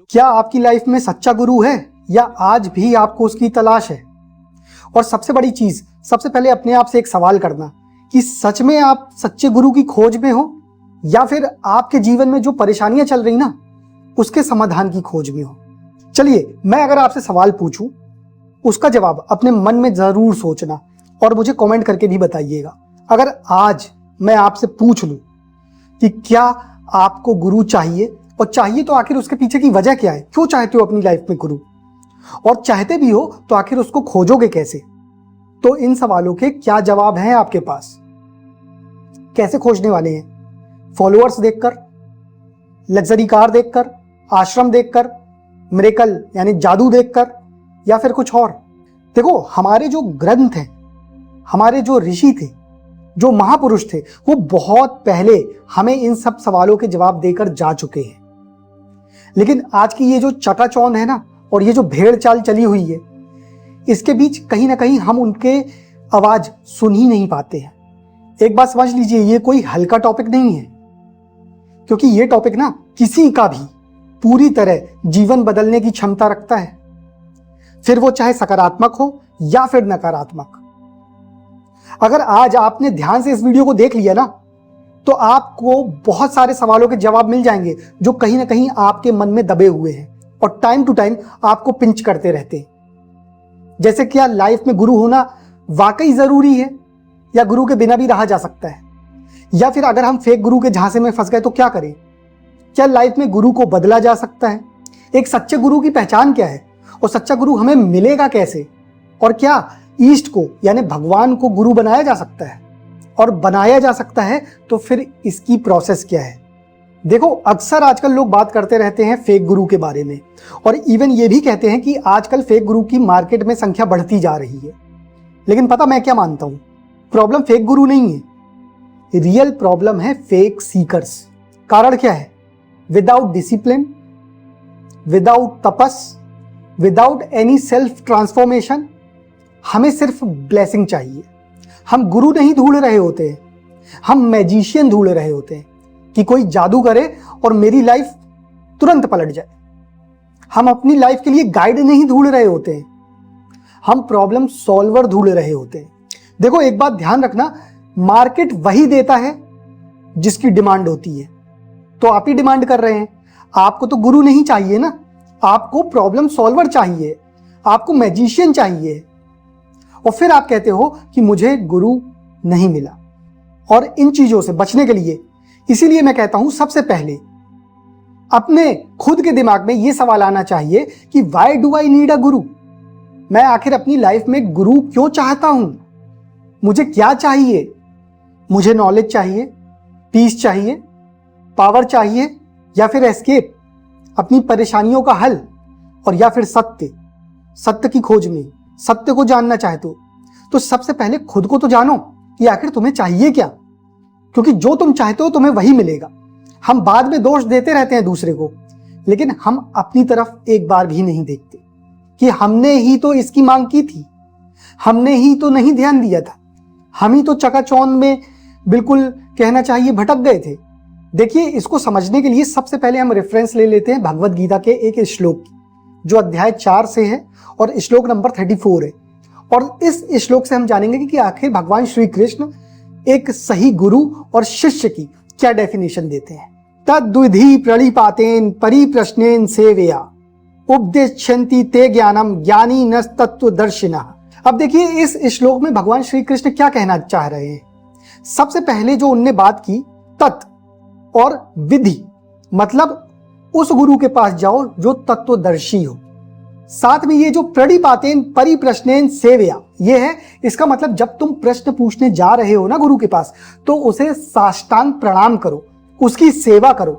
क्या आपकी लाइफ में सच्चा गुरु है या आज भी आपको उसकी तलाश है? और सबसे बड़ी चीज, सबसे पहले अपने आप से एक सवाल करना कि सच में आप सच्चे गुरु की खोज में हो या फिर आपके जीवन में जो परेशानियां चल रही ना उसके समाधान की खोज में हो। चलिए, मैं अगर आपसे सवाल पूछूं उसका जवाब अपने मन में जरूर सोचना और मुझे कमेंट करके भी बताइएगा। अगर आज मैं आपसे पूछ लूं कि क्या आपको गुरु चाहिए, और चाहिए तो आखिर उसके पीछे की वजह क्या है, क्यों चाहते हो अपनी लाइफ में गुरु, और चाहते भी हो तो आखिर उसको खोजोगे कैसे? तो इन सवालों के क्या जवाब हैं आपके पास? कैसे खोजने वाले हैं? फॉलोअर्स देखकर, लग्जरी कार देखकर, आश्रम देखकर, मिरेकल यानी जादू देखकर, या फिर कुछ और? देखो, हमारे जो ग्रंथ हैं, हमारे जो ऋषि थे, जो महापुरुष थे, वो बहुत पहले हमें इन सब सवालों के जवाब देकर जा चुके हैं। लेकिन आज की ये जो चकाचौंध है ना, और ये जो भेड़ चाल चली हुई है, इसके बीच कहीं ना कहीं हम उनके आवाज सुन ही नहीं पाते हैं। एक बात समझ लीजिए, ये कोई हल्का टॉपिक नहीं है, क्योंकि ये टॉपिक ना किसी का भी पूरी तरह जीवन बदलने की क्षमता रखता है, फिर वो चाहे सकारात्मक हो या फिर नकारात्मक। अगर आज आपने ध्यान से इस वीडियो को देख लिया ना, तो आपको बहुत सारे सवालों के जवाब मिल जाएंगे जो कहीं ना कहीं आपके मन में दबे हुए हैं और टाइम टू टाइम आपको पिंच करते रहते हैं। जैसे क्या लाइफ में गुरु होना वाकई जरूरी है, या गुरु के बिना भी रहा जा सकता है? या फिर अगर हम फेक गुरु के झांसे में फंस गए तो क्या करें? क्या लाइफ में गुरु को बदला जा सकता है? एक सच्चे गुरु की पहचान क्या है, और सच्चा गुरु हमें मिलेगा कैसे? और क्या ईष्ट को यानी भगवान को गुरु बनाया जा सकता है? और बनाया जा सकता है तो फिर इसकी प्रोसेस क्या है? देखो, अक्सर आजकल लोग बात करते रहते हैं फेक गुरु के बारे में, और इवन ये भी कहते हैं कि आजकल फेक गुरु की मार्केट में संख्या बढ़ती जा रही है। लेकिन पता मैं क्या मानता हूं, प्रॉब्लम फेक गुरु नहीं है, रियल प्रॉब्लम है फेक सीकर्स। कारण क्या है? Without discipline, without tapas, without any self transformation, हमें सिर्फ ब्लेसिंग चाहिए। हम गुरु नहीं ढूंढ रहे होते हैं, हम मैजिशियन ढूंढ रहे होते हैं कि कोई जादू करे और मेरी लाइफ तुरंत पलट जाए। हम अपनी लाइफ के लिए गाइड नहीं ढूंढ रहे होते हैं, हम प्रॉब्लम सॉल्वर ढूंढ रहे होते हैं। देखो, एक बात ध्यान रखना, मार्केट वही देता है जिसकी डिमांड होती है। तो आप ही डिमांड कर रहे हैं, आपको तो गुरु नहीं चाहिए ना, आपको प्रॉब्लम सॉल्वर चाहिए, आपको मैजिशियन चाहिए। और फिर आप कहते हो कि मुझे गुरु नहीं मिला। और इन चीजों से बचने के लिए, इसीलिए मैं कहता हूं, सबसे पहले अपने खुद के दिमाग में यह सवाल आना चाहिए कि why do I need a गुरु? मैं आखिर अपनी लाइफ में गुरु क्यों चाहता हूं? मुझे क्या चाहिए? मुझे नॉलेज चाहिए, पीस चाहिए, पावर चाहिए, या फिर एस्केप, अपनी परेशानियों का हल, और या फिर सत्य की खोज में, सत्य को जानना चाहते हो तो सबसे पहले खुद को तो जानो कि आखिर तुम्हें चाहिए क्या, क्योंकि जो तुम चाहते हो तुम्हें वही मिलेगा। हम बाद में दोष देते रहते हैं दूसरे को, लेकिन हम अपनी तरफ एक बार भी नहीं देखते कि हमने ही तो इसकी मांग की थी, हमने ही तो नहीं ध्यान दिया था, हम ही तो चकाचौंध में बिल्कुल कहना चाहिए भटक गए थे। देखिए, इसको समझने के लिए सबसे पहले हम रेफरेंस ले लेते हैं भगवत गीता के एक श्लोक की, जो अध्याय 4 से है और श्लोक नंबर 34 है। और इस श्लोक से हम जानेंगे कि आखिर भगवान श्री कृष्ण एक सही गुरु और शिष्य की क्या डेफिनेशन देते हैं। तद्विधि प्रणिपातेन परिप्रश्नेन सेवया उपदेशन्ति ते ज्ञानम ज्ञानी न तत्वदर्शिनः। अब देखिए, इस श्लोक में भगवान श्री कृष्ण क्या कहना चाह रहे हैं। सबसे पहले जो उनने बात की, तत् और विधि, मतलब उस गुरु के पास जाओ जो तत्वदर्शी हो। साथ में ये जो प्रणिपातेन परिप्रश्नेन सेवया, ये है, इसका मतलब जब तुम प्रश्न पूछने जा रहे हो ना गुरु के पास, तो उसे साष्टांग प्रणाम करो, उसकी सेवा करो,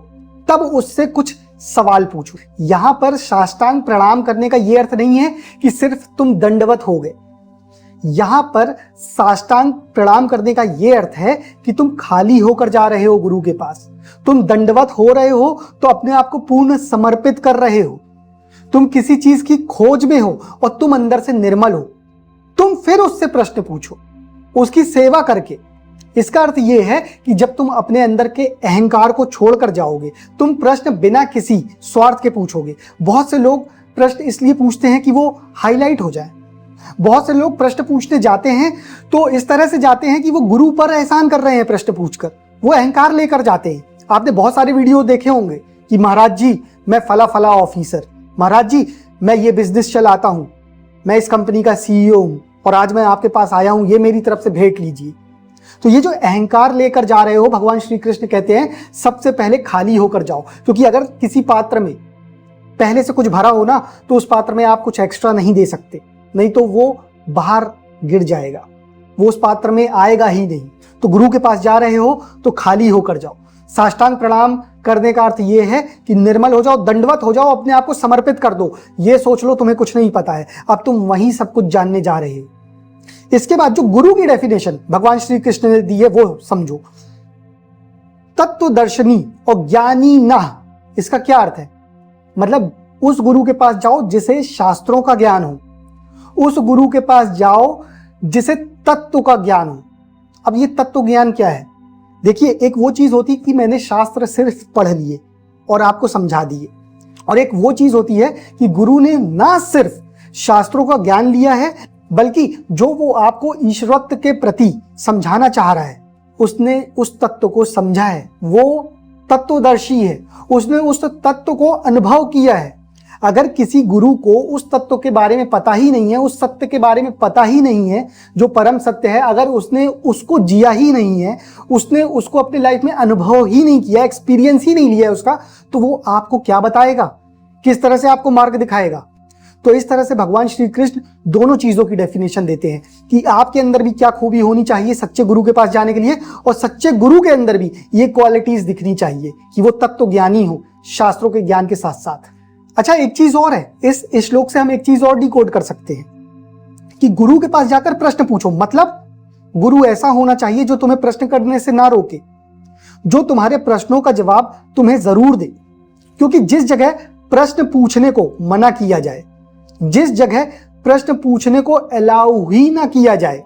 तब उससे कुछ सवाल पूछो। यहां पर साष्टांग प्रणाम करने का यह अर्थ नहीं है कि सिर्फ तुम दंडवत हो गए। यहां पर साष्टांग प्रणाम करने का यह अर्थ है कि तुम खाली होकर जा रहे हो गुरु के पास। तुम दंडवत हो रहे हो तो अपने आप को पूर्ण समर्पित कर रहे हो। तुम किसी चीज की खोज में हो और तुम अंदर से निर्मल हो। तुम फिर उससे प्रश्न पूछो, उसकी सेवा करके इसका अर्थ यह है कि जब तुम अपने अंदर के अहंकार को छोड़कर जाओगे, तुम प्रश्न बिना किसी स्वार्थ के पूछोगे। बहुत से लोग प्रश्न इसलिए पूछते हैं कि वो हाईलाइट हो जाए। बहुत से लोग प्रश्न पूछने जाते हैं तो इस तरह से जाते हैं कि वो गुरु पर एहसान कर रहे हैं। प्रश्न पूछकर वो अहंकार लेकर जाते हैं। आपने बहुत सारे वीडियो देखे होंगे कि महाराज जी मैं फला फला ऑफिसर, महाराज जी मैं ये बिजनेस चलाता हूं, मैं इस कंपनी का सीईओ हूं और आज मैं आपके पास आया हूं, ये मेरी तरफ से भेंट लीजिए। तो ये जो अहंकार लेकर जा रहे हो, भगवान श्री कृष्ण कहते हैं सबसे पहले खाली होकर जाओ। क्योंकि अगर किसी पात्र में पहले से कुछ भरा हो ना, तो उस पात्र में आप कुछ एक्स्ट्रा नहीं दे सकते, नहीं तो वो बाहर गिर जाएगा, वो उस पात्र में आएगा ही नहीं। तो गुरु के पास जा रहे हो तो खाली होकर जाओ। साष्टांग प्रणाम करने का अर्थ ये है कि निर्मल हो जाओ, दंडवत हो जाओ, अपने आप को समर्पित कर दो। ये सोच लो तुम्हें कुछ नहीं पता है, अब तुम वही सब कुछ जानने जा रहे हो। इसके बाद जो गुरु की डेफिनेशन भगवान श्री कृष्ण ने दी है वो समझो। तत्वदर्शनी और ज्ञानी ना, इसका क्या अर्थ है? मतलब उस गुरु के पास जाओ जिसे शास्त्रों का ज्ञान हो, उस गुरु के पास जाओ जिसे तत्व का ज्ञान हो। अब ये तत्व ज्ञान क्या है? देखिए, एक वो चीज होती है कि मैंने शास्त्र सिर्फ पढ़ लिए और आपको समझा दिए, और एक वो चीज होती है कि गुरु ने ना सिर्फ शास्त्रों का ज्ञान लिया है, बल्कि जो वो आपको ईश्वरत्व के प्रति समझाना चाह रहा है, उसने उस तत्व को समझा है। वो तत्वदर्शी है, उसने उस तत्व को अनुभव किया है। अगर किसी गुरु को उस तत्व के बारे में पता ही नहीं है, उस सत्य के बारे में पता ही नहीं है जो परम सत्य है, अगर उसने उसको जिया ही नहीं है, उसने उसको अपनी लाइफ में अनुभव ही नहीं किया, एक्सपीरियंस ही नहीं लिया है उसका, तो वो आपको क्या बताएगा? किस तरह से आपको मार्ग दिखाएगा? तो इस तरह से भगवान श्री कृष्ण दोनों चीजों की डेफिनेशन देते हैं कि आपके अंदर भी क्या खूबी होनी चाहिए सच्चे गुरु के पास जाने के लिए, और सच्चे गुरु के अंदर भी ये क्वालिटीज दिखनी चाहिए कि वो तत्व ज्ञानी हो, शास्त्रों के ज्ञान के साथ साथ। अच्छा, एक चीज और है, इस श्लोक से हम एक चीज और डिकोड कर सकते हैं कि गुरु के पास जाकर प्रश्न पूछो। मतलब गुरु ऐसा होना चाहिए जो तुम्हें प्रश्न करने से ना रोके, जो तुम्हारे प्रश्नों का जवाब तुम्हें जरूर दे। क्योंकि जिस जगह प्रश्न पूछने को मना किया जाए, जिस जगह प्रश्न पूछने को अलाउ ही ना किया जाए,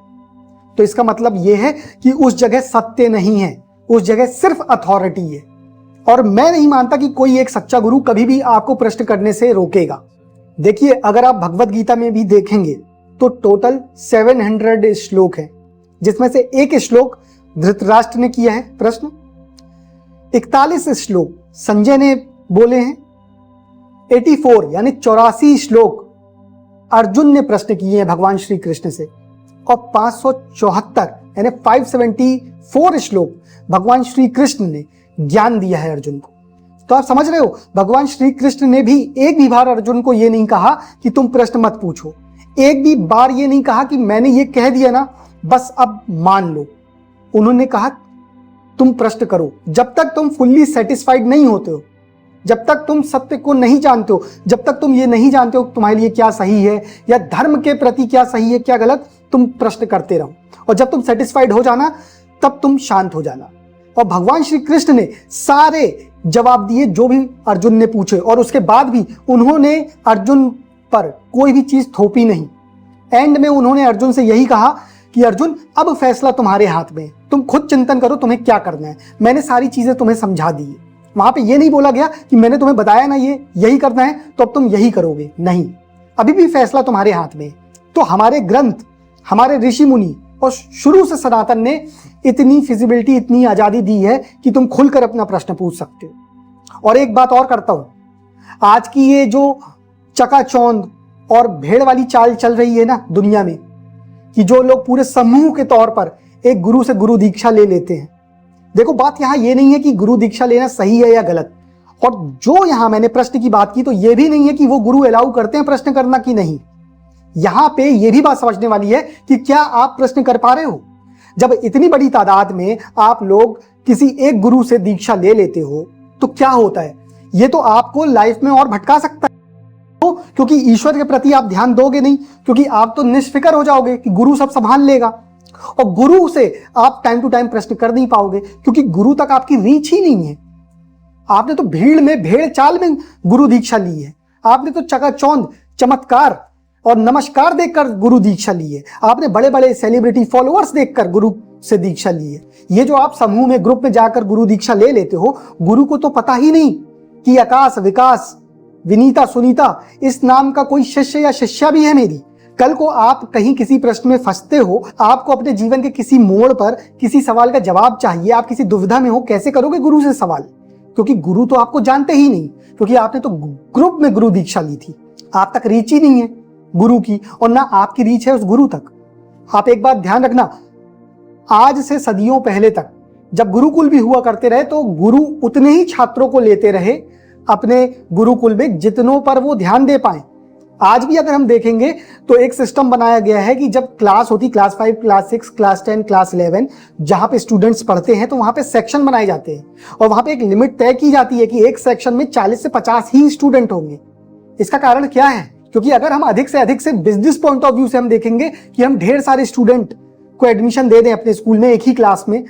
तो इसका मतलब यह है कि उस जगह सत्य नहीं है, उस जगह सिर्फ अथॉरिटी है। और मैं नहीं मानता कि कोई एक सच्चा गुरु कभी भी आपको प्रश्न करने से रोकेगा। देखिए, अगर आप भगवत गीता में भी देखेंगे तो टोटल 700 श्लोक हैं, जिसमें से एक श्लोक धृतराष्ट्र ने किया है प्रश्न, 41 श्लोक संजय ने बोले हैं, 84 यानी 84 श्लोक अर्जुन ने प्रश्न किए हैं भगवान श्री कृष्ण से, और 574 यानी 574 श्लोक भगवान श्री कृष्ण ने ज्ञान दिया है अर्जुन को। तो आप समझ रहे हो, भगवान श्री कृष्ण ने भी एक भी बार अर्जुन को यह नहीं कहा कि तुम प्रश्न मत पूछो, एक भी बार ये नहीं कहा कि मैंने ये कह दिया ना बस अब मान लो। उन्होंने कहा तुम प्रश्न करो, जब तक तुम फुल्ली सेटिस्फाइड नहीं होते हो, जब तक तुम सत्य को नहीं जानते हो, जब तक तुम ये नहीं जानते हो तुम्हारे लिए क्या सही है या धर्म के प्रति क्या सही है क्या गलत, तुम प्रश्न करते रहो, और जब तुम सेटिस्फाइड हो जाना तब तुम शांत हो जाना। और भगवान श्री कृष्ण ने सारे जवाब दिए जो भी अर्जुन ने पूछे, और उसके बाद भी उन्होंने अर्जुन पर कोई भी चीज थोपी नहीं। एंड में उन्होंने अर्जुन से यही कहा कि अर्जुन अब फैसला तुम्हारे हाथ में है, तुम खुद चिंतन करो तुम्हें क्या करना है, मैंने सारी चीजें तुम्हें समझा दी है। वहां पे ये नहीं बोला गया कि मैंने तुम्हें बताया ना ये यही करना है तो अब तुम यही करोगे, नहीं, अभी भी फैसला तुम्हारे हाथ में है। तो हमारे ग्रंथ, हमारे ऋषि मुनि और शुरू से सनातन ने इतनी फिजिबिलिटी, इतनी आजादी दी है कि तुम खुलकर अपना प्रश्न पूछ सकते हो। और एक बात और करता हूं, आज की ये जो चकाचौंध और भेड़ वाली चाल चल रही है ना दुनिया में, कि जो लोग पूरे समूह के तौर पर एक गुरु से गुरु दीक्षा ले लेते हैं। देखो, बात यहां ये नहीं है कि गुरु दीक्षा लेना सही है या गलत, और जो यहां मैंने प्रश्न की बात की तो ये भी नहीं है कि वो गुरु अलाउ करते हैं प्रश्न करना कि नहीं। यहां पे ये भी बात समझने वाली है कि क्या आप प्रश्न कर पा रहे हो। जब इतनी बड़ी तादाद में आप लोग किसी एक गुरु से दीक्षा ले लेते हो तो क्या होता है, ये तो आपको लाइफ में और भटका सकता है। तो क्योंकि ईश्वर के प्रति आप ध्यान दोगे नहीं, क्योंकि आप तो निष्फिक्र हो जाओगे कि गुरु सब संभाल लेगा, और गुरु से आप टाइम टू टाइम प्रश्न कर नहीं पाओगे क्योंकि गुरु तक आपकी रीच ही नहीं है। आपने तो भीड़ में, भेड़ चाल में गुरु दीक्षा ली है, आपने तो चकाचौंध, चमत्कार और नमस्कार देखकर गुरु दीक्षा ली है, आपने बड़े बड़े सेलिब्रिटी फॉलोअर्स देखकर गुरु से दीक्षा ली है। ये जो आप समूह में ग्रुप में जाकर गुरु दीक्षा ले लेते हो, गुरु को तो पता ही नहीं कि आकाश, विकास, विनीता, सुनीता इस नाम का कोई शिष्य या शिष्या भी है मेरी। कल को आप कहीं किसी प्रश्न में फंसते हो, आपको अपने जीवन के किसी मोड़ पर किसी सवाल का जवाब चाहिए, आप किसी दुविधा में हो, कैसे करोगे गुरु से सवाल? क्योंकि गुरु तो आपको जानते ही नहीं, क्योंकि आपने तो ग्रुप में गुरु दीक्षा ली थी। आप तक रीच ही नहीं है गुरु की, और ना आपकी रीच है उस गुरु तक। आप एक बात ध्यान रखना, आज से सदियों पहले तक जब गुरुकुल भी हुआ करते रहे तो गुरु उतने ही छात्रों को लेते रहे अपने गुरुकुल में जितनों पर वो ध्यान दे पाए। आज भी अगर हम देखेंगे तो एक सिस्टम बनाया गया है कि जब क्लास होती, क्लास 5, क्लास 6, क्लास 10, क्लास 11, जहां पे स्टूडेंट्स पढ़ते हैं तो वहां पे सेक्शन बनाए जाते हैं और वहां पे एक लिमिट तय की जाती है कि एक सेक्शन में 40 से 50 ही स्टूडेंट होंगे। इसका कारण क्या है? क्योंकि अगर हम अधिक से बिजनेस पॉइंट ऑफ व्यू से हम देखेंगे कि हम ढेर सारे स्टूडेंट को एडमिशन दे दें अपने स्कूल में एक ही क्लास में,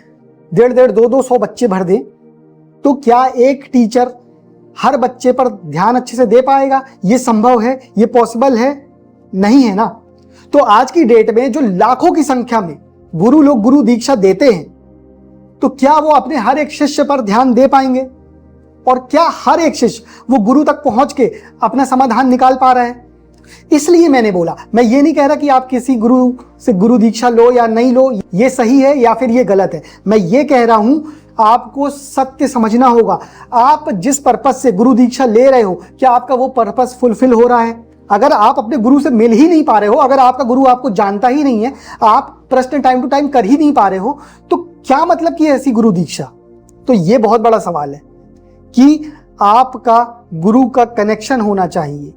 150-200 बच्चे भर दें, तो क्या एक टीचर हर बच्चे पर ध्यान अच्छे से दे पाएगा? ये संभव है? ये पॉसिबल है? नहीं है ना। तो आज की डेट में जो लाखों की संख्या में लोग गुरु दीक्षा देते हैं, तो क्या वो अपने हर एक शिष्य पर ध्यान दे पाएंगे? और क्या हर एक शिष्य वो गुरु तक पहुंच के अपना समाधान निकाल पा रहा है? इसलिए मैंने बोला, मैं ये नहीं कह रहा कि आप किसी गुरु से गुरु दीक्षा लो या नहीं लो, ये सही है या फिर ये गलत है। मैं ये कह रहा हूं आपको सत्य समझना होगा। आप जिस पर्पस से गुरु दीक्षा ले रहे हो, क्या आपका वो पर्पस फुलफिल हो रहा है? अगर आप अपने गुरु से मिल ही नहीं पा रहे हो, अगर आपका गुरु आपको जानता ही नहीं है, आप प्रश्न टाइम टू टाइम कर ही नहीं पा रहे हो, तो क्या मतलब कि ऐसी गुरु दीक्षा? तो ये बहुत बड़ा सवाल है कि आपका गुरु का कनेक्शन होना चाहिए,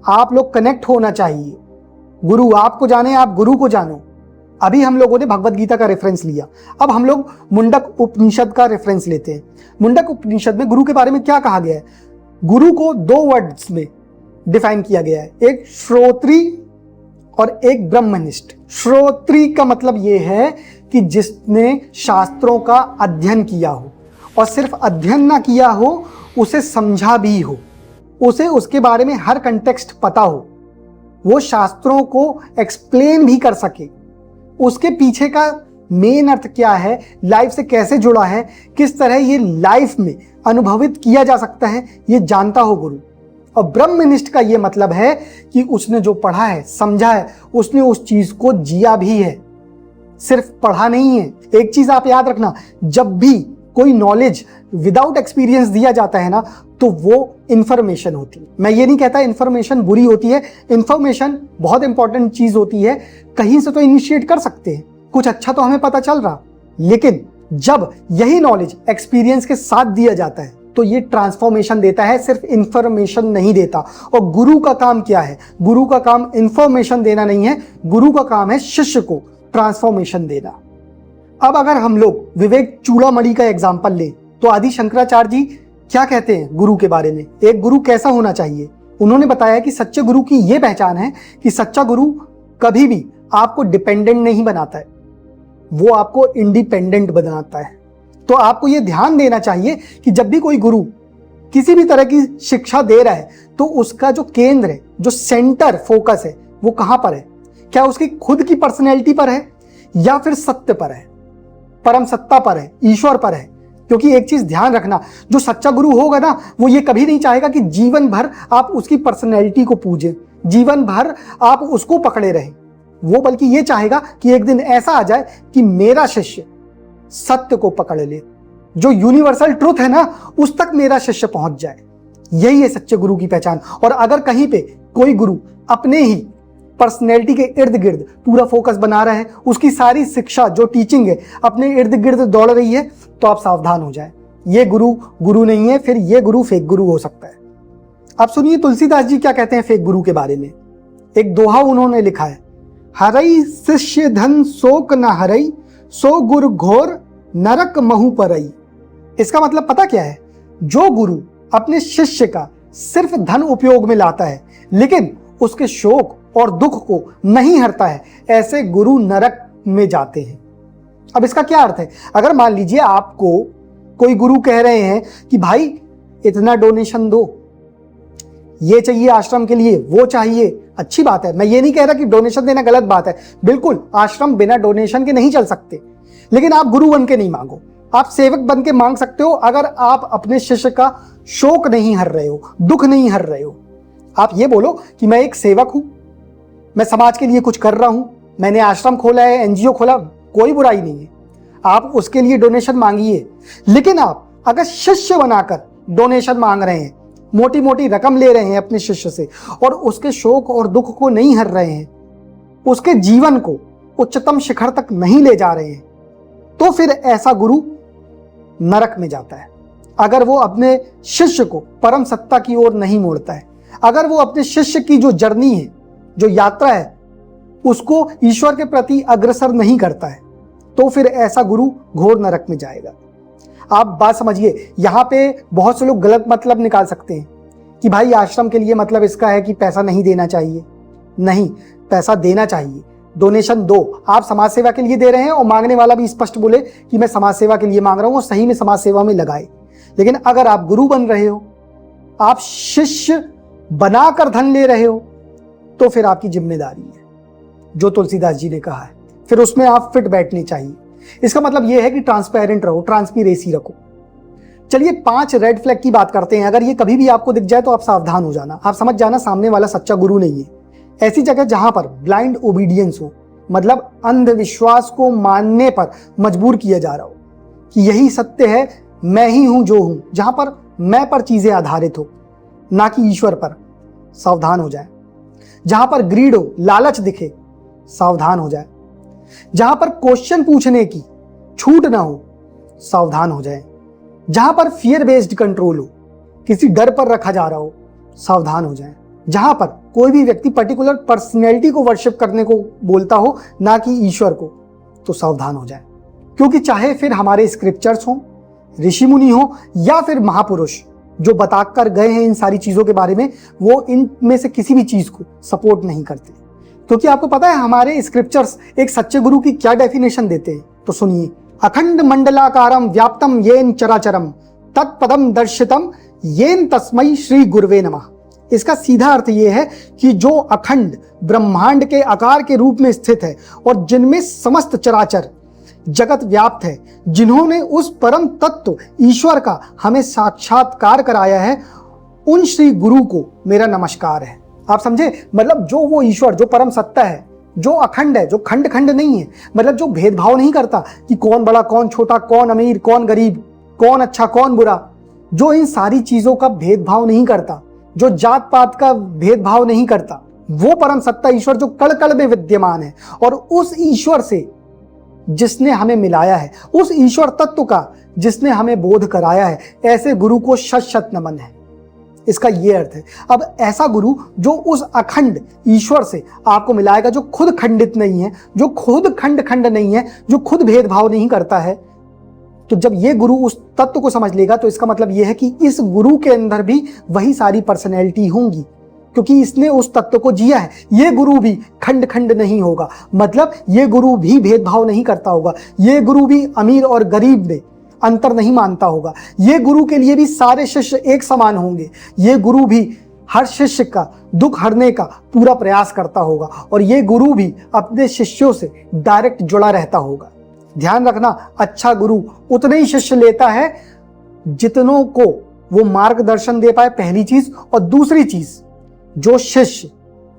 आप लोग कनेक्ट होना चाहिए। गुरु आपको जाने, आप गुरु को जानो। अभी हम लोगों ने भगवत गीता का रेफरेंस लिया, अब हम लोग मुंडक उपनिषद का रेफरेंस लेते हैं। मुंडक उपनिषद में गुरु के बारे में क्या कहा गया है? गुरु को 2 वर्ड्स में डिफाइन किया गया है, एक श्रोत्री और एक ब्रह्मनिष्ठ। श्रोत्री का मतलब यह है कि जिसने शास्त्रों का अध्ययन किया हो, और सिर्फ अध्ययन ना किया हो, उसे समझा भी हो, उसे उसके बारे में हर कंटेक्स्ट पता हो, वो शास्त्रों को एक्सप्लेन भी कर सके, उसके पीछे का मेन अर्थ क्या है, लाइफ से कैसे जुड़ा है, किस तरह ये लाइफ में अनुभवित किया जा सकता है, ये जानता हो गुरु। और ब्रह्मनिष्ठ का ये मतलब है कि उसने जो पढ़ा है, समझा है, उसने उस चीज को जिया भी है, सिर्फ पढ़ा नहीं है। एक चीज आप याद रखना, जब भी कोई नॉलेज विदाउट एक्सपीरियंस दिया जाता है ना, तो वो इंफॉर्मेशन होती है। मैं ये नहीं कहता इंफॉर्मेशन बुरी होती है, इंफॉर्मेशन बहुत इंपॉर्टेंट चीज होती है, कहीं से तो इनिशिएट कर सकते हैं, कुछ अच्छा तो हमें पता चल रहा। लेकिन जब यही नॉलेज एक्सपीरियंस के साथ दिया जाता है तो ये ट्रांसफॉर्मेशन देता है, सिर्फ इंफॉर्मेशन नहीं देता। और गुरु का काम क्या है? गुरु का काम इंफॉर्मेशन देना नहीं है, गुरु का काम है शिष्य को ट्रांसफॉर्मेशन देना। अब अगर हम लोग विवेक चूड़ामणि का एग्जाम्पल ले, तो आदि शंकराचार्य जी क्या कहते हैं गुरु के बारे में, एक गुरु कैसा होना चाहिए? उन्होंने बताया कि सच्चे गुरु की यह पहचान है कि सच्चा गुरु कभी भी आपको डिपेंडेंट नहीं बनाता है, वो आपको इंडिपेंडेंट बनाता है। तो आपको यह ध्यान देना चाहिए कि जब भी कोई गुरु किसी भी तरह की शिक्षा दे रहा है, तो उसका जो केंद्र है, जो सेंटर फोकस है, वो कहां पर है? क्या उसकी खुद की पर्सनैलिटी पर है या फिर सत्य पर है, परम सत्ता पर है, ईश्वर पर है? क्योंकि एक चीज ध्यान रखना, जो सच्चा गुरु होगा ना, वो ये कभी नहीं चाहेगा कि जीवन भर आप उसकी पर्सनैलिटी को पूजें, जीवन भर आप उसको पकड़े रहें। वो बल्कि ये चाहेगा कि एक दिन ऐसा आ जाए कि मेरा शिष्य सत्य को पकड़ ले, जो यूनिवर्सल ट्रुथ है ना, उस तक मेरा शिष्य पहुंच जाए। यही है सच्चे गुरु की पहचान। और अगर कहीं पे कोई गुरु अपने ही पर्सनैलिटी के इर्द गिर्द पूरा फोकस बना रहा है, उसकी सारी शिक्षा जो टीचिंग है अपने इर्द गिर्द दौड़ रही है, तो आप सावधान हो जाए, ये गुरु नहीं है, फिर ये गुरु फेक गुरु हो सकता है। अब सुनिए तुलसीदास जी क्या कहते हैं फेक गुरु के बारे में। एक दोहा उन्होंने लिखा है, हरई शिष्य धन शोक न हरई, सो गुरु घोर नरक महु परई। इसका मतलब पता क्या है? जो गुरु अपने शिष्य का सिर्फ धन उपयोग में लाता है, लेकिन उसके शोक और दुख को नहीं हरता है, ऐसे गुरु नरक में जाते हैं। अब इसका क्या अर्थ है? अगर मान लीजिए आपको कोई गुरु कह रहे हैं कि भाई इतना डोनेशन दो, ये चाहिए आश्रम के लिए, वो चाहिए, अच्छी बात है, मैं ये नहीं कह रहा कि डोनेशन देना गलत बात है, बिल्कुल आश्रम बिना डोनेशन के नहीं चल सकते, लेकिन आप गुरु बन के नहीं मांगो, आप सेवक बन के मांग सकते हो। अगर आप अपने शिष्य का शोक नहीं हर रहे हो, दुख नहीं हर रहे हो, आप ये बोलो कि मैं एक सेवक हूं, मैं समाज के लिए कुछ कर रहा हूं, मैंने आश्रम खोला है, एनजीओ खोला, कोई बुराई नहीं है, आप उसके लिए डोनेशन मांगिए। लेकिन आप अगर शिष्य बनाकर डोनेशन मांग रहे हैं, मोटी मोटी रकम ले रहे हैं अपने शिष्य से और उसके शोक और दुख को नहीं हर रहे हैं, उसके जीवन को उच्चतम शिखर तक नहीं ले जा रहे हैं, तो फिर ऐसा गुरु नरक में जाता है। अगर वो अपने शिष्य को परम सत्ता की ओर नहीं मोड़ता है, अगर वो अपने शिष्य की जो जर्नी है, जो यात्रा है, उसको ईश्वर के प्रति अग्रसर नहीं करता है, तो फिर ऐसा गुरु घोर नरक में जाएगा। आप बात समझिए, यहां पे बहुत से लोग गलत मतलब निकाल सकते हैं कि भाई आश्रम के लिए मतलब इसका है कि पैसा नहीं देना चाहिए। नहीं, पैसा देना चाहिए, डोनेशन दो। आप समाज सेवा के लिए दे रहे हैं और मांगने वाला भी स्पष्ट बोले कि मैं समाज सेवा के लिए मांग रहा हूं और सही में समाज सेवा में लगाए। लेकिन अगर आप गुरु बन रहे हो, आप शिष्य बनाकर धन ले रहे हो, तो फिर आपकी जिम्मेदारी है, जो तुलसीदास जी ने कहा है, फिर उसमें आप फिट बैठनी चाहिए। इसका मतलब यह है कि ट्रांसपेरेंट रहो, ट्रांसपेरेंसी रखो। चलिए 5 रेड फ्लैग की बात करते हैं। अगर ये कभी भी आपको दिख जाए तो आप सावधान हो जाना, आप समझ जाना सामने वाला सच्चा गुरु नहीं है। ऐसी जगह जहां पर ब्लाइंड ओबीडियंस हो, मतलब अंधविश्वास को मानने पर मजबूर किया जा रहा हो कि यही सत्य है, मैं ही हूं जो हूं, जहां पर मैं पर चीजें आधारित हो, ना कि ईश्वर पर, सावधान हो जाए। जहां पर ग्रीड हो, लालच दिखे, सावधान हो जाए। जहां पर क्वेश्चन पूछने की छूट ना हो, सावधान हो जाए। जहां पर फियर बेस्ड कंट्रोल हो, किसी डर पर रखा जा रहा हो, सावधान हो जाए। जहां पर कोई भी व्यक्ति पर्टिकुलर पर्सनैलिटी को वर्शिप करने को बोलता हो, ना कि ईश्वर को, तो सावधान हो जाए। क्योंकि चाहे फिर हमारे स्क्रिप्चर्स हो, ऋषि मुनि हो, या फिर महापुरुष जो बताकर गए हैं इन सारी चीजों के बारे में, वो इनमें से किसी भी चीज को सपोर्ट नहीं करते। क्योंकि आपको पता है हमारे स्क्रिप्चर्स एक सच्चे गुरु की क्या डेफिनेशन देते हैं, तो सुनिए। अखंड मंडलाकारम व्याप्तम येन चराचरम तत्पदम दर्शितम येन तस्मै श्री गुरुवे नमः। इसका सीधा अर्थ यह है कि जो अखंड ब्रह्मांड के आकार के रूप में स्थित है और जिनमें समस्त चराचर जगत व्याप्त है, जिन्होंने उस परम तत्व ईश्वर का हमें साक्षात्कार कराया है, उन श्री गुरु को मेरा नमस्कार है। आप समझे, मतलब जो वो ईश्वर, जो परम सत्ता है, जो अखंड है, जो खंड खंड नहीं है, मतलब जो भेदभाव नहीं करता कि कौन बड़ा कौन छोटा, कौन अमीर कौन गरीब, कौन अच्छा कौन बुरा, जो इन सारी चीजों का भेदभाव नहीं करता, जो जात पात का भेदभाव नहीं करता, वो परम सत्ता ईश्वर जो कण कण में विद्यमान है, और उस ईश्वर से जिसने हमें मिलाया है, उस ईश्वर तत्व का जिसने हमें बोध कराया है, ऐसे गुरु को शत शत नमन है। इसका यह अर्थ है। अब ऐसा गुरु जो उस अखंड ईश्वर से आपको मिलाएगा, जो खुद खंडित नहीं है, जो खुद खंड खंड नहीं है, जो खुद भेदभाव नहीं करता है, तो जब ये गुरु उस तत्व को समझ लेगा, तो इसका मतलब यह है कि इस गुरु के अंदर भी वही सारी पर्सनैलिटी होंगी, क्योंकि इसने उस तत्व को जिया है। ये गुरु भी खंड खंड नहीं होगा, मतलब ये गुरु भी भेदभाव नहीं करता होगा, ये गुरु भी अमीर और गरीब में अंतर नहीं मानता होगा, ये गुरु के लिए भी सारे शिष्य एक समान होंगे, ये गुरु भी हर शिष्य का दुख हरने का पूरा प्रयास करता होगा, और ये गुरु भी अपने शिष्यों से डायरेक्ट जुड़ा रहता होगा। ध्यान रखना, अच्छा गुरु उतने ही शिष्य लेता है जितनों को वो मार्गदर्शन दे पाए, पहली चीज, और दूसरी चीज जो शिष्य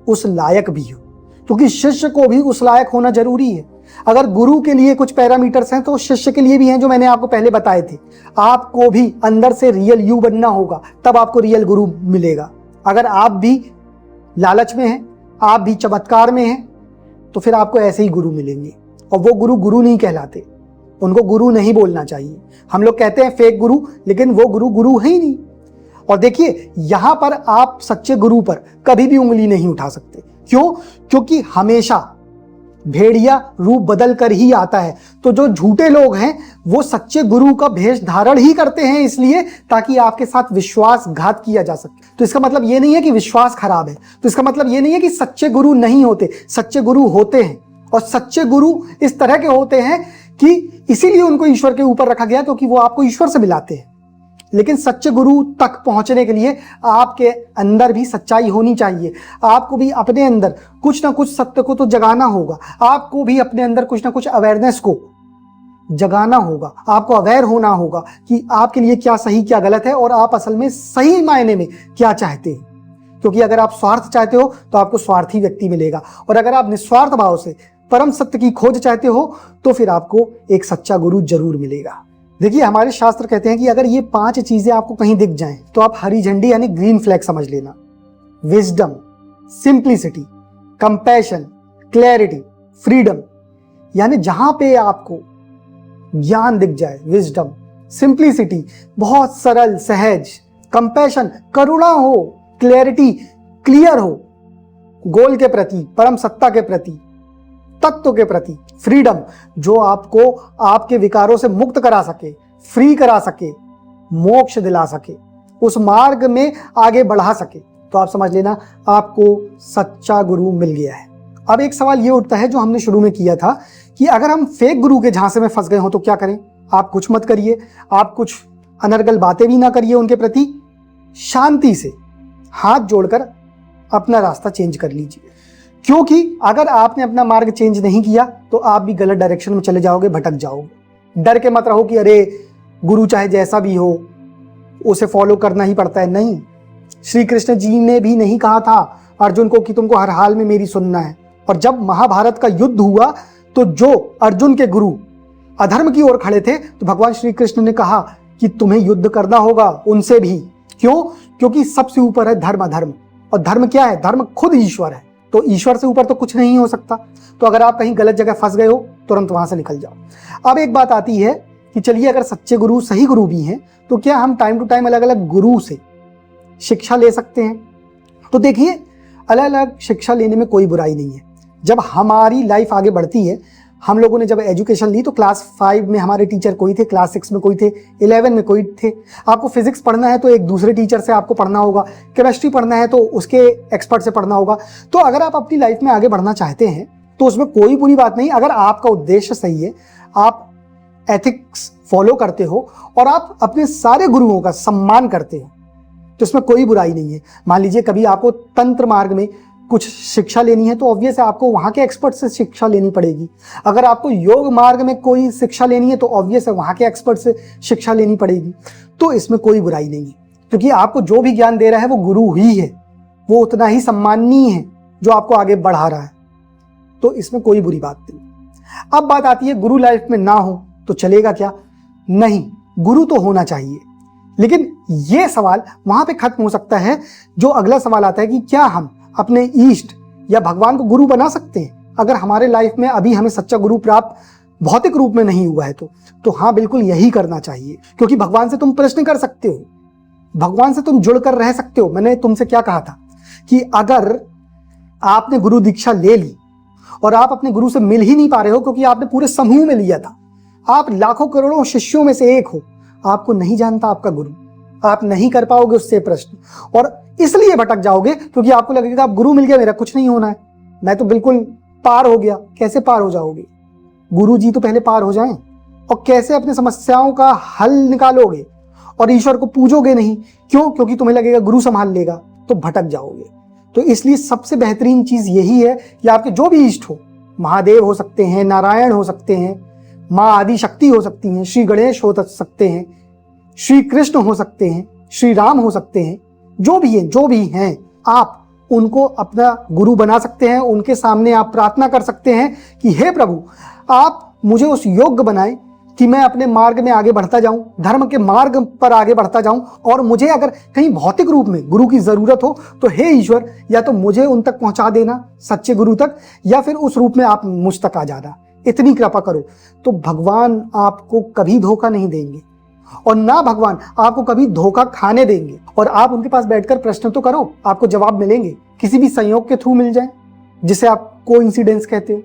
उस लायक भी हो, क्योंकि शिष्य को भी उस लायक होना जरूरी है। अगर गुरु के लिए कुछ पैरामीटर्स हैं तो शिष्य के लिए भी हैं, जो मैंने आपको पहले बताए थे। आपको भी अंदर से रियल यू बनना होगा, तब आपको रियल गुरु मिलेगा। अगर आप भी लालच में हैं, आप भी चमत्कार में हैं, तो फिर आपको ऐसे ही गुरु मिलेंगे, और वो गुरु गुरु नहीं कहलाते, उनको गुरु नहीं बोलना चाहिए। हम लोग कहते हैं फेक गुरु, लेकिन वो गुरु गुरु है ही नहीं। और देखिए, यहां पर आप सच्चे गुरु पर कभी भी उंगली नहीं उठा सकते। क्यों? क्योंकि हमेशा भेड़िया रूप बदल कर ही आता है। तो जो झूठे लोग हैं वो सच्चे गुरु का भेष धारण ही करते हैं, इसलिए ताकि आपके साथ विश्वासघात किया जा सके। तो इसका मतलब ये नहीं है कि विश्वास खराब है, तो इसका मतलब ये नहीं है कि सच्चे गुरु नहीं होते। सच्चे गुरु होते हैं, और सच्चे गुरु इस तरह के होते हैं कि इसीलिए उनको ईश्वर के ऊपर रखा गया, क्योंकि वो आपको ईश्वर से मिलाते हैं। लेकिन सच्चे गुरु तक पहुंचने के लिए आपके अंदर भी सच्चाई होनी चाहिए। आपको भी अपने अंदर कुछ ना कुछ सत्य को तो जगाना होगा, आपको भी अपने अंदर कुछ ना कुछ अवेयरनेस को जगाना होगा, आपको अवेयर होना होगा कि आपके लिए क्या सही क्या गलत है और आप असल में सही मायने में क्या चाहते हैं। क्योंकि अगर आप स्वार्थ चाहते हो तो आपको स्वार्थी व्यक्ति मिलेगा, और अगर आप निस्वार्थ भाव से परम सत्य की खोज चाहते हो तो फिर आपको एक सच्चा गुरु जरूर मिलेगा। देखिए, हमारे शास्त्र कहते हैं कि अगर ये 5 चीजें आपको कहीं दिख जाएं तो आप हरी झंडी यानी ग्रीन फ्लैग समझ लेना। Wisdom, simplicity, compassion, clarity, freedom, यानी जहां पे आपको ज्ञान दिख जाए, विजडम, सिंप्लिसिटी बहुत सरल सहज, कंपैशन करुणा हो, क्लैरिटी क्लियर हो गोल के प्रति, परम सत्ता के प्रति, तत्व के प्रति, फ्रीडम जो आपको आपके विकारों से मुक्त करा सके, फ्री करा सके, मोक्ष दिला सके, उस मार्ग में आगे बढ़ा सके, तो आप समझ लेना आपको सच्चा गुरु मिल गया है। अब एक सवाल ये उठता है जो हमने शुरू में किया था कि अगर हम फेक गुरु के झांसे में फंस गए हो तो क्या करें। आप कुछ मत करिए, आप कुछ अनर्गल बातें भी ना करिए उनके प्रति, शांति से हाथ जोड़कर अपना रास्ता चेंज कर लीजिए। क्योंकि अगर आपने अपना मार्ग चेंज नहीं किया तो आप भी गलत डायरेक्शन में चले जाओगे, भटक जाओगे। डर के मत रहो कि अरे गुरु चाहे जैसा भी हो उसे फॉलो करना ही पड़ता है। नहीं, श्री कृष्ण जी ने भी नहीं कहा था अर्जुन को कि तुमको हर हाल में मेरी सुनना है। और जब महाभारत का युद्ध हुआ तो जो अर्जुन के गुरु अधर्म की ओर खड़े थे तो भगवान श्री कृष्ण ने कहा कि तुम्हें युद्ध करना होगा उनसे भी। क्यों? क्योंकि सबसे ऊपर है धर्म अधर्म, और धर्म क्या है? धर्म खुद ईश्वर है, तो ईश्वर से ऊपर तो कुछ नहीं हो सकता। तो अगर आप कहीं गलत जगह फंस गए हो तुरंत वहां से निकल जाओ। अब एक बात आती है कि चलिए अगर सच्चे गुरु सही गुरु भी हैं तो क्या हम टाइम टू टाइम अलग अलग गुरु से शिक्षा ले सकते हैं? तो देखिए, अलग अलग शिक्षा लेने में कोई बुराई नहीं है। जब हमारी लाइफ आगे बढ़ती है, हम लोगों ने जब एजुकेशन ली तो क्लास 5 में हमारे टीचर कोई थे, क्लास 6 में कोई थे, 11 में कोई थे। आपको फिजिक्स पढ़ना है तो एक दूसरे टीचर से आपको पढ़ना होगा, केमिस्ट्री पढ़ना है तो उसके एक्सपर्ट से पढ़ना होगा। तो अगर आप अपनी लाइफ में आगे बढ़ना चाहते हैं तो उसमें कोई बुरी बात नहीं। अगर आपका उद्देश्य सही है, आप एथिक्स फॉलो करते हो और आप अपने सारे गुरुओं का सम्मान करते हो तो इसमें कोई बुराई नहीं है। मान लीजिए कभी आपको तंत्र मार्ग में कुछ शिक्षा लेनी है तो ऑब्वियस है आपको वहां के एक्सपर्ट से शिक्षा लेनी पड़ेगी। अगर आपको योग मार्ग में कोई शिक्षा लेनी है तो ऑब्वियस है वहां के एक्सपर्ट से शिक्षा लेनी पड़ेगी। तो इसमें कोई बुराई नहीं है, क्योंकि आपको जो भी ज्ञान दे रहा है वो गुरु ही है, वो उतना ही सम्माननीय है जो आपको आगे बढ़ा रहा है। तो इसमें कोई बुरी बात नहीं। अब बात आती है गुरु लाइफ में ना हो तो चलेगा क्या? नहीं, गुरु तो होना चाहिए। लेकिन यह सवाल वहां पे खत्म हो सकता है जो अगला सवाल आता है कि क्या हम अपने ईष्ट या भगवान को गुरु बना सकते हैं अगर हमारे लाइफ में अभी हमें सच्चा गुरु प्राप्त भौतिक रूप में नहीं हुआ है तो हाँ, बिल्कुल यही करना चाहिए। क्योंकि भगवान से तुम प्रश्न कर सकते हो, भगवान से तुम जुड़कर रह सकते हो। मैंने तुमसे क्या कहा था कि अगर आपने गुरु दीक्षा ले ली और आप अपने गुरु से मिल ही नहीं पा रहे हो क्योंकि आपने पूरे समूह में लिया था, आप लाखों करोड़ों शिष्यों में से एक हो, आपको नहीं जानता आपका गुरु, आप नहीं कर पाओगे उससे प्रश्न और इसलिए भटक जाओगे क्योंकि आपको लगेगा अब गुरु मिल गया, मेरा कुछ नहीं होना है, मैं तो बिल्कुल पार हो गया। कैसे पार हो जाओगे? गुरु जी तो पहले पार हो जाएं। और कैसे अपनी समस्याओं का हल निकालोगे और ईश्वर को पूजोगे नहीं? क्यों? क्योंकि तुम्हें लगेगा गुरु संभाल लेगा, तो भटक जाओगे। तो इसलिए सबसे बेहतरीन चीज यही है कि आपके जो भी इष्ट हो, महादेव हो सकते हैं, नारायण हो सकते हैं, माँ आदि शक्ति हो सकती हैं, श्री गणेश हो सकते हैं, श्री कृष्ण हो सकते हैं, श्री राम हो सकते हैं, जो भी हैं आप उनको अपना गुरु बना सकते हैं। उनके सामने आप प्रार्थना कर सकते हैं कि हे प्रभु, आप मुझे उस योग्य बनाएं कि मैं अपने मार्ग में आगे बढ़ता जाऊं, धर्म के मार्ग पर आगे बढ़ता जाऊं। और मुझे अगर कहीं भौतिक रूप में गुरु की जरूरत हो तो हे ईश्वर, या तो मुझे उन तक पहुंचा देना, सच्चे गुरु तक, या फिर उस रूप में आप मुझ तक आ जाना, इतनी कृपा करो। तो भगवान आपको कभी धोखा नहीं देंगे और ना भगवान आपको कभी धोखा खाने देंगे। और आप उनके पास बैठकर प्रश्न तो करो, आपको जवाब मिलेंगे। किसी भी संयोग के थ्रू मिल जाए, जिसे आप कोइंसिडेंस कहते हो,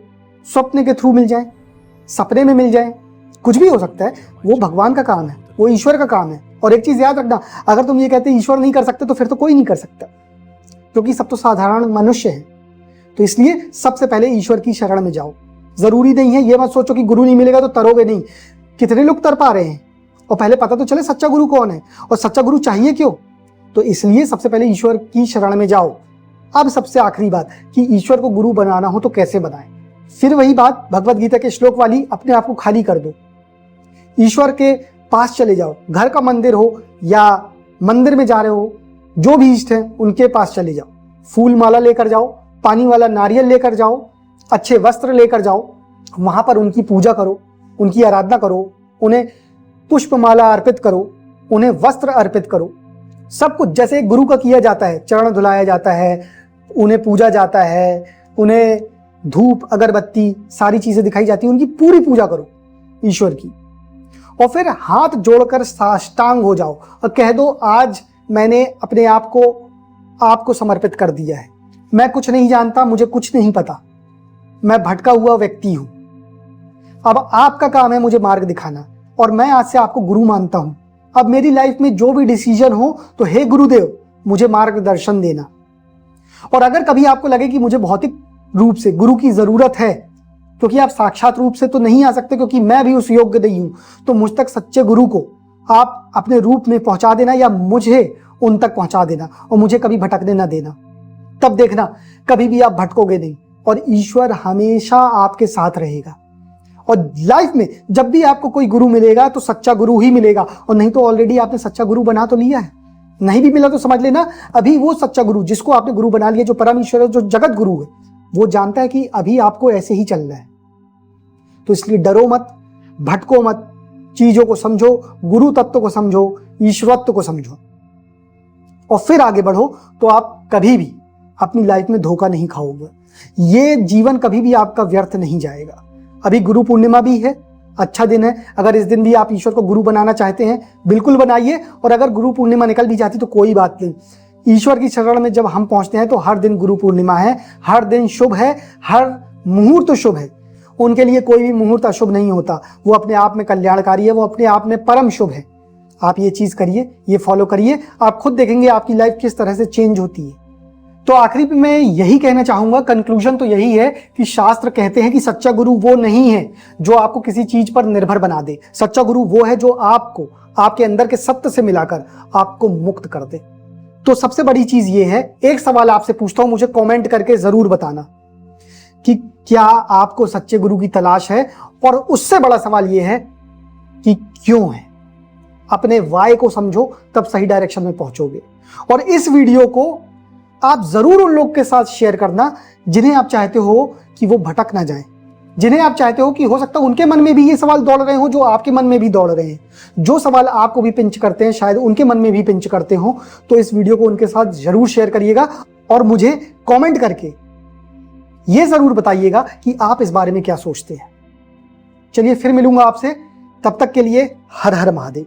स्वप्न के थ्रू मिल जाए, सपने में मिल जाए, कुछ भी हो सकता है। वो भगवान का काम है, वो ईश्वर का काम है। और एक चीज याद रखना, अगर तुम ये कहते ईश्वर नहीं कर सकते तो फिर तो कोई नहीं कर सकता, क्योंकि सब तो साधारण मनुष्य है। तो इसलिए सबसे पहले ईश्वर की शरण में जाओ। जरूरी नहीं है, ये मत सोचो कि गुरु नहीं मिलेगा तो तरोगे नहीं। कितने लोग तर पा रहे हैं, और पहले पता तो चले सच्चा गुरु कौन है और सच्चा गुरु चाहिए क्यों। तो इसलिए सबसे पहले ईश्वर की शरण में जाओ। अब सबसे आखिरी बात कि ईश्वर को गुरु बनाना हो तो कैसे बनाएं। फिर वही बात भगवत गीता के श्लोक वाली, अपने आप को खाली कर दो, ईश्वर के पास चले जाओ। घर का मंदिर हो या मंदिर में जा रहे हो, जो भी इष्ट है उनके पास चले जाओ। फूल माला लेकर जाओ, पानी वाला नारियल लेकर जाओ, अच्छे वस्त्र लेकर जाओ, वहां पर उनकी पूजा करो, उनकी आराधना करो, उन्हें पुष्पमाला अर्पित करो, उन्हें वस्त्र अर्पित करो। सब कुछ जैसे एक गुरु का किया जाता है, चरण धुलाया जाता है, उन्हें पूजा जाता है, उन्हें धूप अगरबत्ती सारी चीजें दिखाई जाती है, उनकी पूरी पूजा करो ईश्वर की। और फिर हाथ जोड़कर साष्टांग हो जाओ और कह दो, आज मैंने अपने आप को आपको समर्पित कर दिया है। मैं कुछ नहीं जानता, मुझे कुछ नहीं पता, मैं भटका हुआ व्यक्ति हूं। अब आपका काम है मुझे मार्ग दिखाना और मैं आज से आपको गुरु मानता हूं। अब मेरी लाइफ में जो भी डिसीजन हो तो हे गुरुदेव मुझे मार्गदर्शन देना। और अगर कभी आपको लगे कि मुझे भौतिक रूप से गुरु की जरूरत है, क्योंकि आप साक्षात रूप से तो नहीं आ सकते, क्योंकि मैं भी उस योग्य नहीं हूं, तो मुझ तक सच्चे गुरु को आप अपने रूप में पहुंचा देना या मुझे उन तक पहुंचा देना और मुझे कभी भटकने ना देना। तब देखना कभी भी आप भटकोगे नहीं और ईश्वर हमेशा आपके साथ रहेगा। और लाइफ में जब भी आपको कोई गुरु मिलेगा तो सच्चा गुरु ही मिलेगा, और नहीं तो ऑलरेडी आपने सच्चा गुरु बना तो लिया है। नहीं भी मिला तो समझ लेना अभी वो सच्चा गुरु जिसको आपने गुरु बना लिया, जो परम ईश्वर है, जो जगत गुरु है, वो जानता है कि अभी आपको ऐसे ही चलना है। तो इसलिए डरो मत, भटको मत, चीजों को समझो, गुरु तत्व को समझो, ईश्वरत्व को समझो और फिर आगे बढ़ो, तो आप कभी भी अपनी लाइफ में धोखा नहीं खाओगे। ये जीवन कभी भी आपका व्यर्थ नहीं जाएगा। अभी गुरु पूर्णिमा भी है, अच्छा दिन है। अगर इस दिन भी आप ईश्वर को गुरु बनाना चाहते हैं बिल्कुल बनाइए, और अगर गुरु पूर्णिमा निकल भी जाती तो कोई बात नहीं। ईश्वर की शरण में जब हम पहुंचते हैं तो हर दिन गुरु पूर्णिमा है, हर दिन शुभ है, हर मुहूर्त शुभ है। उनके लिए कोई भी मुहूर्त अशुभ नहीं होता, वो अपने आप में कल्याणकारी है, वो अपने आप में परम शुभ है। आप ये चीज करिए, ये फॉलो करिए, आप खुद देखेंगे आपकी लाइफ किस तरह से चेंज होती है। तो आखिरी पे मैं यही कहना चाहूंगा, कंक्लूजन तो यही है कि शास्त्र कहते हैं कि सच्चा गुरु वो नहीं है जो आपको किसी चीज पर निर्भर बना दे। सच्चा गुरु वो है जो आपको आपके अंदर के सत्य से मिलाकर आपको मुक्त कर दे। तो सबसे बड़ी चीज ये है, एक सवाल आपसे पूछता हूं, मुझे कमेंट करके जरूर बताना कि क्या आपको सच्चे गुरु की तलाश है, और उससे बड़ा सवाल ये है कि क्यों है। अपने वाय को समझो, तब सही डायरेक्शन में पहुंचोगे। और इस वीडियो को आप जरूर उन लोग के साथ शेयर करना जिन्हें आप चाहते हो कि वो भटक ना जाए, जिन्हें आप चाहते हो कि हो सकता है उनके मन में भी ये सवाल दौड़ रहे हो जो आपके मन में भी दौड़ रहे हैं। जो सवाल आपको भी पिंच करते हैं शायद उनके मन में भी पिंच करते हो। तो इस वीडियो को उनके साथ जरूर शेयर करिएगा और मुझे कमेंट करके ये जरूर बताइएगा कि आप इस बारे में क्या सोचते हैं। चलिए फिर मिलूंगा आपसे, तब तक के लिए हर हर महादेव।